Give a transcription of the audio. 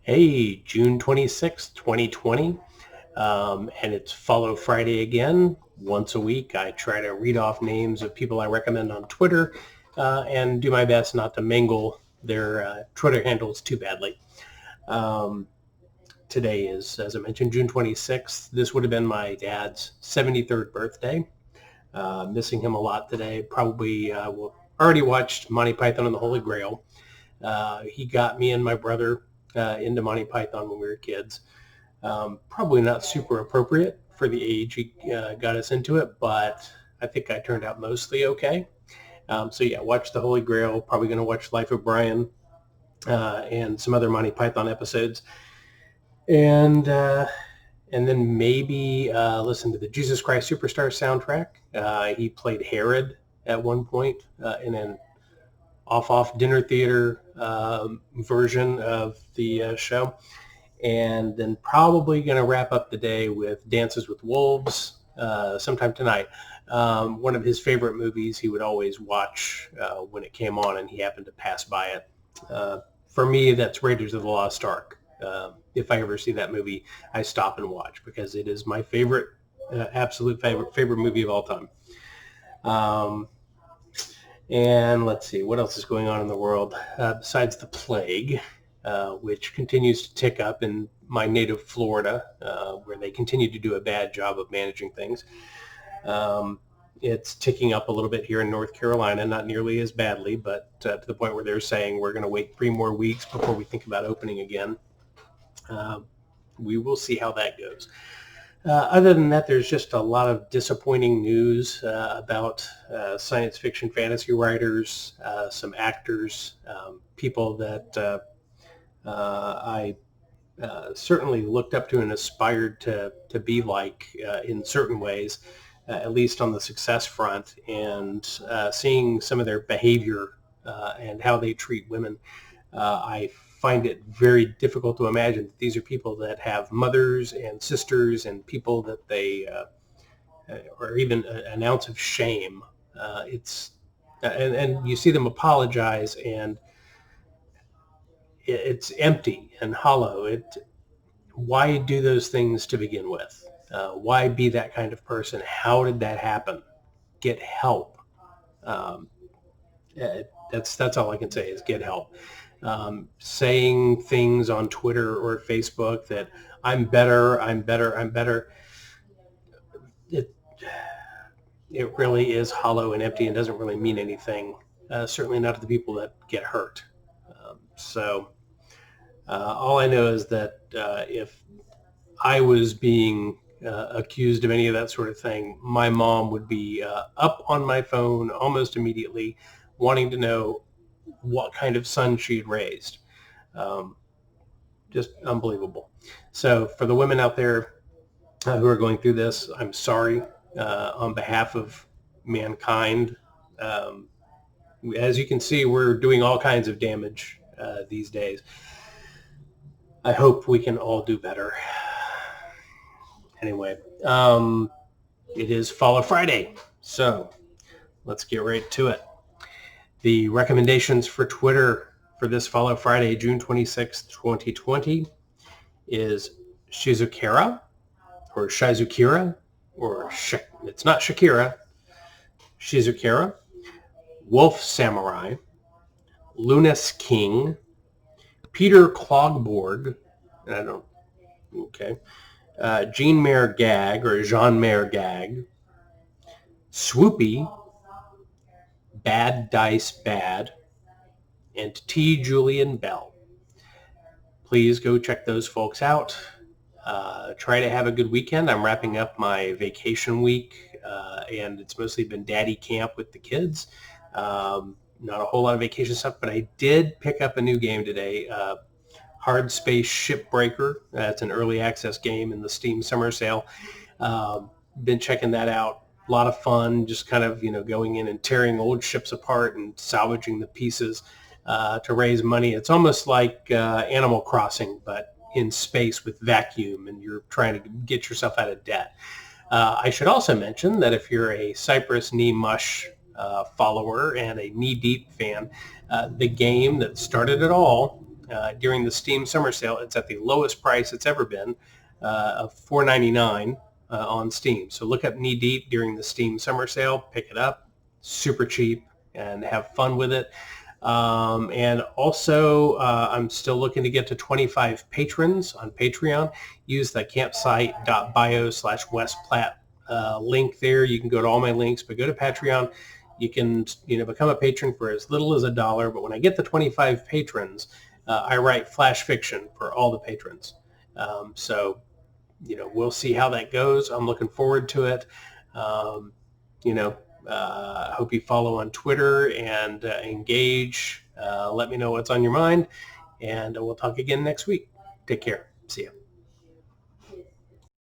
Hey, June 26th, 2020, and it's Follow Friday again. Once a week, I try to read off names of people I recommend on Twitter and do my best not to mangle their Twitter handles too badly. Um, Today is, as I mentioned, June 26th. This would have been my dad's 73rd birthday. Missing him a lot today. Probably already watched Monty Python and the Holy Grail. He got me and my brother into Monty Python when we were kids. Probably not super appropriate for the age he got us into it, but I think I turned out mostly okay. So yeah, watch The Holy Grail. Probably going to watch Life of Brian and some other Monty Python episodes, and and then maybe listen to the Jesus Christ Superstar soundtrack. He played Herod at one point in an off dinner theater version of the show. And then probably going to wrap up the day with Dances with Wolves sometime tonight. One of his favorite movies he would always watch when it came on and he happened to pass by it. For me, that's Raiders of the Lost Ark. If I ever see that movie, I stop and watch because it is my favorite, absolute favorite movie of all time. And let's see, what else is going on in the world besides the plague, which continues to tick up in my native Florida, where they continue to do a bad job of managing things. It's ticking up a little bit here in North Carolina, not nearly as badly, but to the point where they're saying we're going to wait 3 more weeks before we think about opening again. We will see how that goes. Other than that, there's just a lot of disappointing news about science fiction fantasy writers, some actors, people that I certainly looked up to and aspired to be like in certain ways, at least on the success front, and seeing some of their behavior and how they treat women. I find it very difficult to imagine that these are people that have mothers and sisters and people that they, or even an ounce of shame. And you see them apologize and it's empty and hollow. Why do those things to begin with? Why be that kind of person? How did that happen? Get help. Um, that's all I can say is get help. Saying things on Twitter or Facebook that I'm better, I'm better, I'm better. It it really is hollow and empty and doesn't really mean anything. Certainly not to the people that get hurt. So all I know is that if I was being accused of any of that sort of thing, my mom would be up on my phone almost immediately, wanting to know what kind of son she'd raised. Um, just unbelievable. So for the women out there who are going through this, I'm sorry on behalf of mankind. Um, as you can see, we're doing all kinds of damage these days. I hope we can all do better. Anyway, it is Follow Friday, so let's get right to it. The recommendations for Twitter for this Follow Friday, June 26th, 2020 is Shizukera, or Shizukira, it's not Shakira, Shizukera, Wolf Samurai, Lunas King, Peter Clogborg, Jean Mare Gag, or Jean Mare Gag, Swoopy, Bad Dice Bad, and T. Julian Bell. Please go check those folks out. Try to have a good weekend. I'm wrapping up my vacation week, and it's mostly been daddy camp with the kids. Not a whole lot of vacation stuff, but I did pick up a new game today, Hard Space Shipbreaker. It's an early access game in the Steam Summer Sale. Been checking that out. A lot of fun, just kind of, going in and tearing old ships apart and salvaging the pieces to raise money. It's almost like Animal Crossing, but in space with vacuum, and you're trying to get yourself out of debt. I should also mention that if you're a Cypress Knee Mush follower and a Knee Deep fan, the game that started it all during the Steam summer sale. It's at the lowest price it's ever been, of $4.99 on Steam. So look up Knee Deep during the Steam summer sale, pick it up, super cheap, and have fun with it. And also, I'm still looking to get to 25 patrons on Patreon. Use the campsite.bio/Wes Platt link there. You can go to all my links, but go to Patreon. You can, become a patron for as little as $1. But when I get the 25 patrons, I write flash fiction for all the patrons. So, we'll see how that goes. I'm looking forward to it. I hope you follow on Twitter and engage. Let me know what's on your mind, and we'll talk again next week. Take care. See ya.